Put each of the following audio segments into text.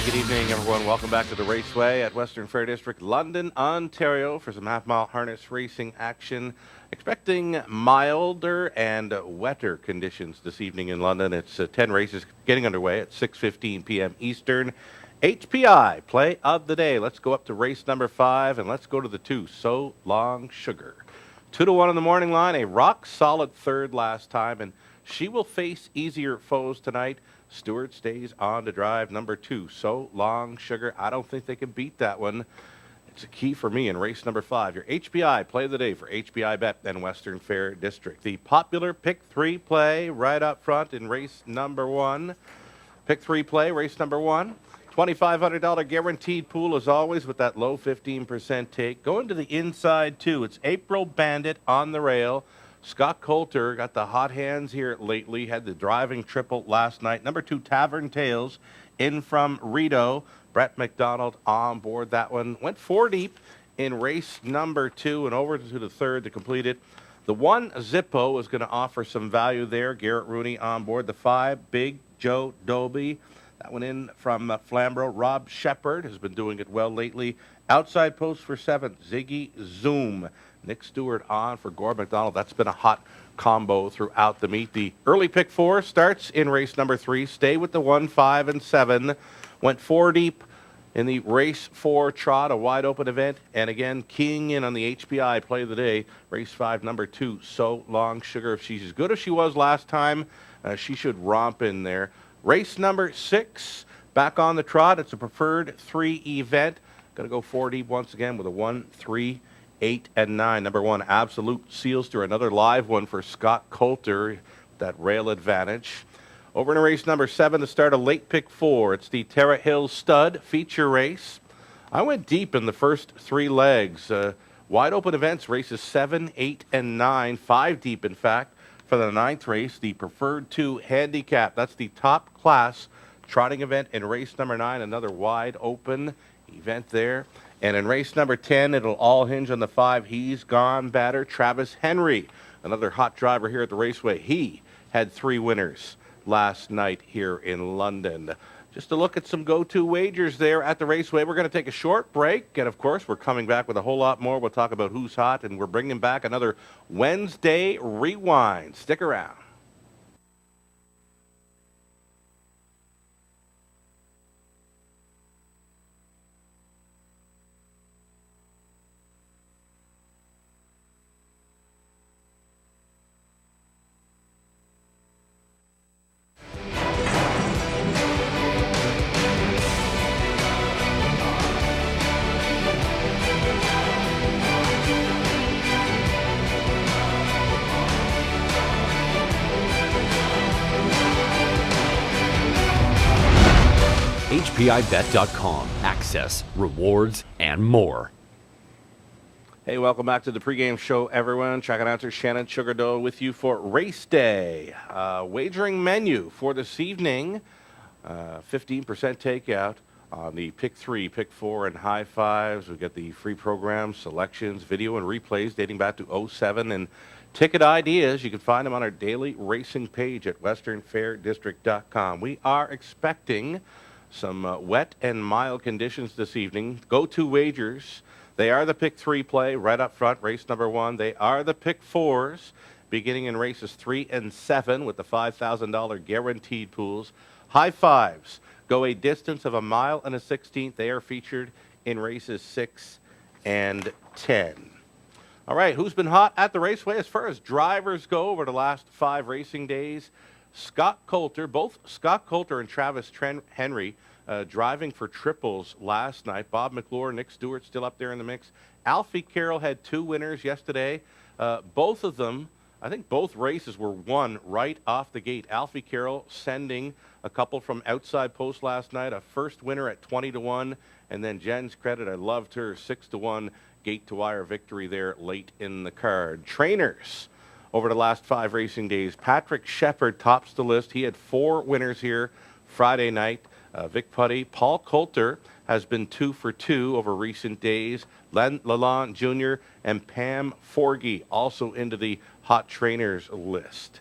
good evening, everyone. Welcome back to the Raceway at Western Fair District, London, Ontario, for some half-mile harness racing action. Expecting milder and wetter conditions this evening in London. It's 10 races getting underway at 6:15 p.m. Eastern. HPI, play of the day. Let's go up to race number 5, and let's go to the 2, So Long Sugar. 2-1 on the morning line, a rock-solid third last time, and she will face easier foes tonight. Stewart stays on to drive number 2, So Long Sugar. I don't think they can beat that one. It's a key for me in race number 5. Your HBI play of the day for HBI Bet and Western Fair District. The popular Pick 3 play right up front in race number 1. Pick 3 play, race number 1. $2,500 guaranteed pool as always with that low 15% take. Going to the inside too. It's April Bandit on the rail. Scott Coulter got the hot hands here lately. Had the driving triple last night. Number 2, Tavern Tales in from Rito. Brett McDonald on board that one. Went 4 deep in race number 2 and over to the third to complete it. The 1, Zippo, is going to offer some value there. Garrett Rooney on board. The 5, Big Joe Doby. That one in from Flamborough. Rob Shepard has been doing it well lately. Outside post for 7, Ziggy Zoom. Nick Stewart on for Gord McDonald. That's been a hot combo throughout the meet. The early pick 4 starts in race number 3. Stay with the 1, 5, and 7. Went 4 deep in the race 4 trot, a wide open event. And again, keying in on the HBI play of the day, race 5, number 2, So Long Sugar. If she's as good as she was last time, she should romp in there. Race number 6, back on the trot. It's a preferred 3 event. Going to go 4 deep once again with a 1, 3, 8, and 9. Number 1, Absolute Seals through another live one for Scott Coulter, that rail advantage. Over in race number 7 to start a late pick 4. It's the Terra Hills Stud feature race. I went deep in the first 3 legs. Wide open events, races 7, 8, and 9. 5 deep, in fact, for the 9th race. The preferred 2 handicap. That's the top class trotting event in race number 9. Another wide open event there. And in race number 10, it'll all hinge on the 5, He's Gone Batter, Travis Henry. Another hot driver here at the Raceway. He had 3 winners last night here in London. Just to look at some go-to wagers there at the Raceway. We're going to take a short break, and of course, we're coming back with a whole lot more. We'll talk about who's hot, and we're bringing back another Wednesday Rewind. Stick around. HPIBet.com. Access, rewards, and more. Hey, welcome back to the pregame show, everyone. Track announcer Shannon Doyle with you for race day. Wagering menu for this evening, 15% takeout on the pick 3, pick 4, and high fives. We've got the free programs, selections, video, and replays dating back to 07. And ticket ideas, you can find them on our daily racing page at westernfairdistrict.com. We are expecting some wet and mild conditions this evening. Go-to wagers. They are the pick 3 play right up front, race number 1. They are the pick 4s, beginning in races 3 and 7 with the $5,000 guaranteed pools. High fives go a distance of 1 mile and a 16th. They are featured in races 6 and 10. All right, who's been hot at the Raceway as far as drivers go over the last 5 racing days? Scott Coulter, both Scott Coulter and Travis Henry driving for triples last night. Bob McClure, Nick Stewart still up there in the mix. Alfie Carroll had 2 winners yesterday. Both of them, I think both races were won right off the gate. Alfie Carroll sending a couple from outside post last night, a first winner at 20-1, and then Jen's credit, I loved her, 6-1 gate-to-wire victory there late in the card. Trainers over the last 5 racing days. Patrick Shepard tops the list. He had 4 winners here Friday night. Vic Putty. Paul Coulter has been 2 for 2 over recent days. Len Lalonde Jr. and Pam Forgy also into the hot trainers list.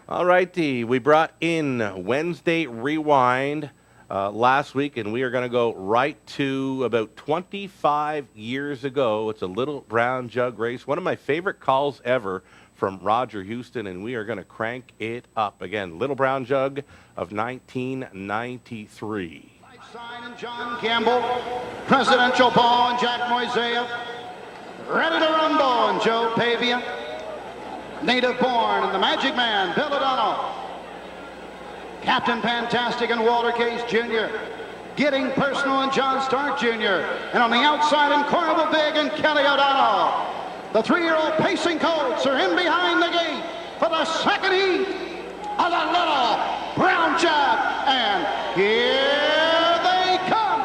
All righty, we brought in Wednesday Rewind last week, and we are going to go right to about 25 years ago. It's a Little Brown Jug race, one of my favorite calls ever from Roger Houston, and we are going to crank it up. Again, Little Brown Jug of 1993. Sign and John Campbell, Presidential Ball and Jack Moisea, Ready to Rumble and Joe Pavia, Native Born and the Magic Man, Bill O'Donnell, Captain Fantastic and Walter Case Jr., Getting Personal and John Stark Jr., and on the outside, Incredible Big and Kelly O'Donnell. The 3-year-old Pacing Colts are in behind the gate for the second heat of the Little Brown Jug, and here they come.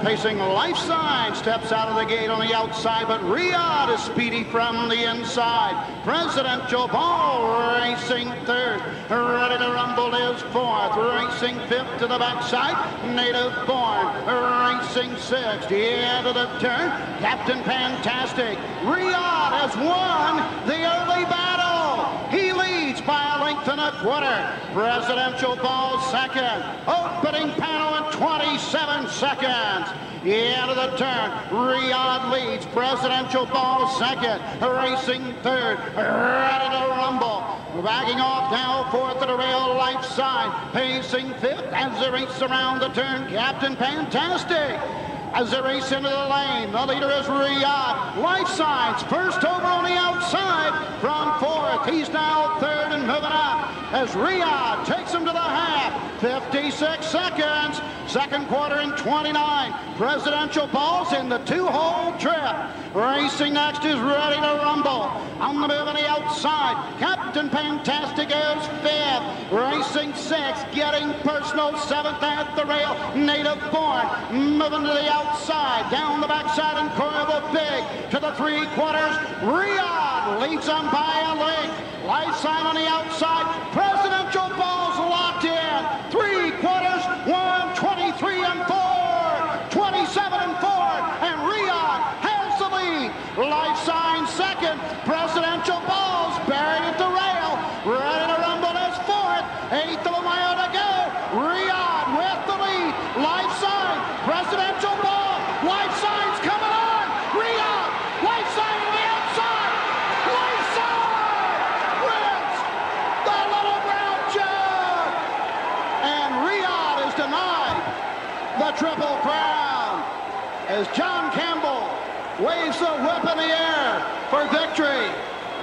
Pacing Life Sign steps out of the gate on the outside, but Riyadh is speedy from the inside. Presidential Ball racing third. Ready to Rumble is fourth. Racing fifth to the backside. Native Born racing sixth. The end of the turn. Captain Fantastic. Riyadh has won the early battle. He leads by a length and a quarter. Presidential Ball second. Opening panel in 27 seconds. The end of the turn. Riyadh leads. Presidential Ball second. Racing third. Ready to Rumble. Backing off now fourth to the rail. Life Sign. Pacing fifth as they race around the turn. Captain Fantastic. As they race into the lane, the leader is Riyadh. Life Signs first over on the outside from fourth. He's now third and moving up as Riyadh takes him to the half. 56 seconds. Second quarter in 29. Presidential Ball's in the two-hole trip. Racing next is Ready to Rumble. On the move on the outside. Captain Fantastic is fifth. Racing sixth. Getting Personal seventh at the rail. Native Born moving to the outside. Down the backside and Incredible Big to the three quarters. Riyadh leads them by a length. Life Sign on the outside. Presidential Ball's locked in. Three quarters. 1:23 and 4. 27 and 4. And Riyadh has the lead. Life Sign second. Presidential Ball's buried at the rail. Ready to Rumble is fourth. Eighth of a mile to go. Riyadh with the lead. Life Sign. Presidential Ball. Life Sign's coming on. Riyadh. Life Sign on the outside. Life Sign wins the Little Brown Jug. And Riyadh is denied the Triple Crown as John Campbell waves the whip in the air for victory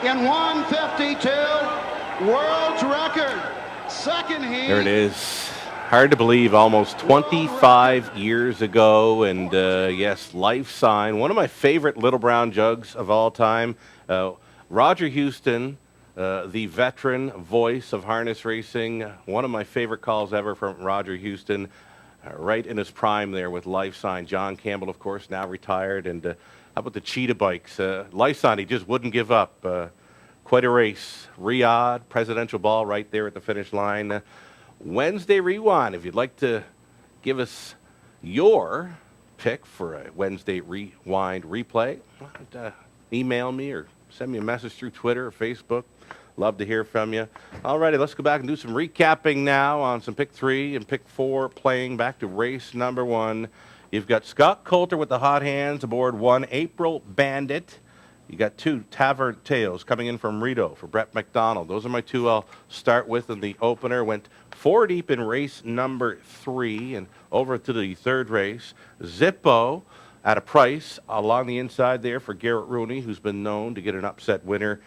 in 1:52, world's record. Second heat. There it is. Hard to believe, almost 25 years ago, and yes, Life Sign, one of my favorite Little Brown Jugs of all time. Roger Houston, the veteran voice of harness racing, one of my favorite calls ever from Roger Houston, right in his prime there with Life Sign. John Campbell, of course, now retired, and how about the cheetah bikes? Life Sign, he just wouldn't give up. Quite a race. Riyadh, Presidential Ball right there at the finish line. Wednesday Rewind, if you'd like to give us your pick for a Wednesday Rewind replay, email me or send me a message through Twitter or Facebook. Love to hear from you. All righty, let's go back and do some recapping now on some Pick 3 and Pick 4 playing back to race number 1. You've got Scott Coulter with the hot hands aboard 1 April Bandit. You got 2 Tavern Tales coming in from Rito for Brett McDonald. Those are my 2 I'll start with in the opener. Went 4 deep in race number 3 and over to the third race. Zippo at a price along the inside there for Garrett Rooney, who's been known to get an upset winner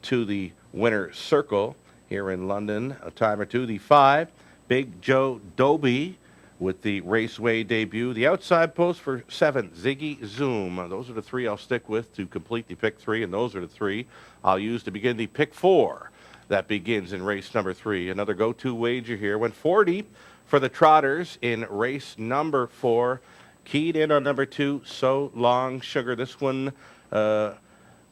to the winner's circle here in London a time or two. The 5, Big Joe Doby with the Raceway debut. The outside post for 7, Ziggy Zoom. Those are the 3 I'll stick with to complete the Pick 3, and those are the 3 I'll use to begin the Pick 4 that begins in race number 3. Another go-to wager here. Went 4 deep for the Trotters in race number 4. Keyed in on number 2, So Long Sugar. This one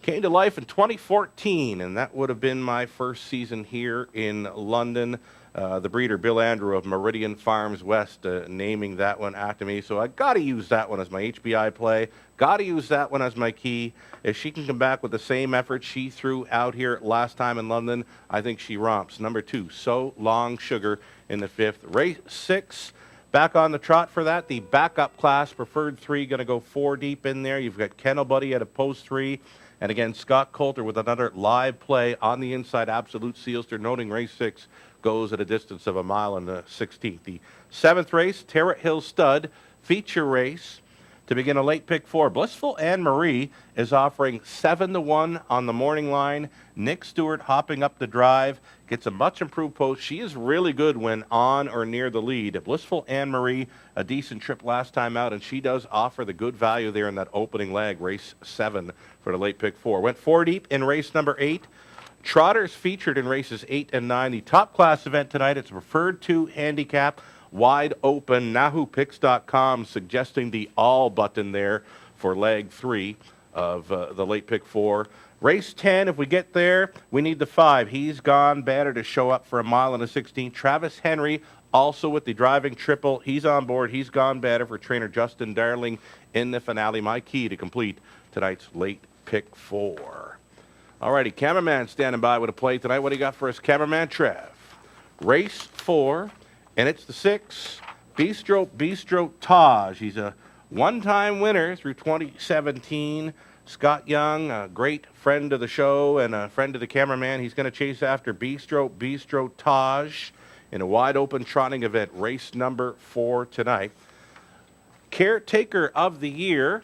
came to life in 2014, and that would have been my first season here in London. the breeder Bill Andrew of Meridian Farms West naming that one after me. So I got to use that one as my HBI play. Got to use that one as my key. If she can come back with the same effort she threw out here last time in London, I think she romps. Number 2, So Long Sugar in the 5th. Race 6, back on the trot for that. The backup class, preferred 3, going to go 4 deep in there. You've got Kennel Buddy at a post 3. And again, Scott Coulter with another live play on the inside, Absolute Sealster, noting race 6 goes at a distance of 1 mile and 16th. The 7th race, Terrat Hill Stud, feature race. To begin a late pick 4, Blissful Anne-Marie is offering 7-1 on the morning line. Nick Stewart hopping up the drive, gets a much improved post. She is really good when on or near the lead. Blissful Anne-Marie, a decent trip last time out, and she does offer the good value there in that opening leg, race 7 for the late pick 4. Went 4 deep in race number 8. Trotters featured in races 8 and 9. The top class event tonight, it's a preferred 2 handicap, wide open. NahooPicks.com suggesting the all button there for leg 3 of the late pick 4. Race 10, if we get there, we need the 5. He's Gone Better to show up for 1 mile and 16. Travis Henry also with the driving triple. He's on board. He's Gone Better for trainer Justin Darling in the finale. My key to complete tonight's late pick 4. Alrighty, cameraman standing by with a play tonight. What do you got for us, cameraman Trev? Race 4, and it's the 6, Bistro Taj. He's a one-time winner through 2017. Scott Young, a great friend of the show and a friend of the cameraman. He's going to chase after Bistro Taj in a wide-open trotting event, race number 4 tonight. Caretaker of the Year.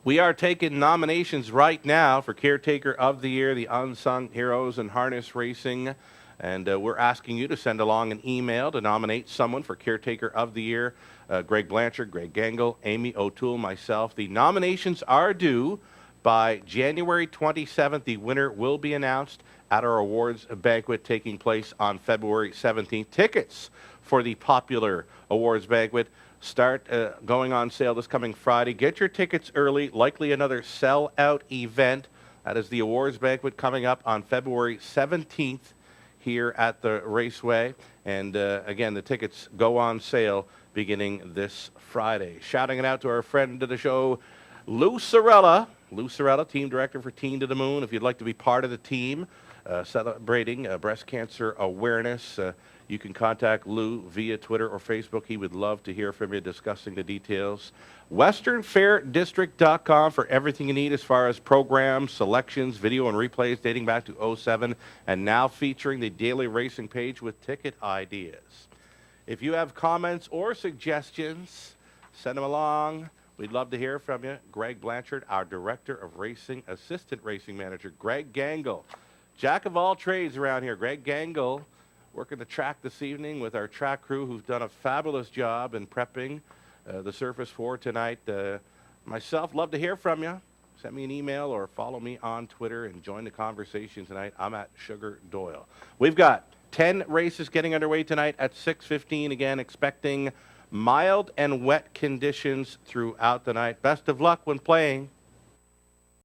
We are taking nominations right now for Caretaker of the Year, the unsung heroes in harness racing. And we're asking you to send along an email to nominate someone for Caretaker of the Year. Greg Blanchard, Greg Gangle, Amy O'Toole, myself. The nominations are due by January 27th. The winner will be announced at our awards banquet taking place on February 17th. Tickets for the popular awards banquet start going on sale this coming Friday. Get your tickets early. Likely another sell-out event. That is the awards banquet coming up on February 17th here at the Raceway. And again, the tickets go on sale beginning this Friday. Shouting it out to our friend of the show, Lou Sorella. Lou Sorella, team director for Teen to the Moon. If you'd like to be part of the team celebrating breast cancer awareness, you can contact Lou via Twitter or Facebook. He would love to hear from you discussing the details. WesternFairDistrict.com for everything you need as far as programs, selections, video, and replays dating back to 07, and now featuring the daily racing page with ticket ideas. If you have comments or suggestions, send them along. We'd love to hear from you. Greg Blanchard, our Director of Racing, Assistant Racing Manager, Greg Gangle. Jack of all trades around here. Greg Gangle working the track this evening with our track crew who've done a fabulous job in prepping the surface for tonight. Myself, love to hear from you. Send me an email or follow me on Twitter and join the conversation tonight. I'm at Sugar Doyle. We've got 10 races getting underway tonight at 6:15. Again, expecting mild and wet conditions throughout the night. Best of luck when playing.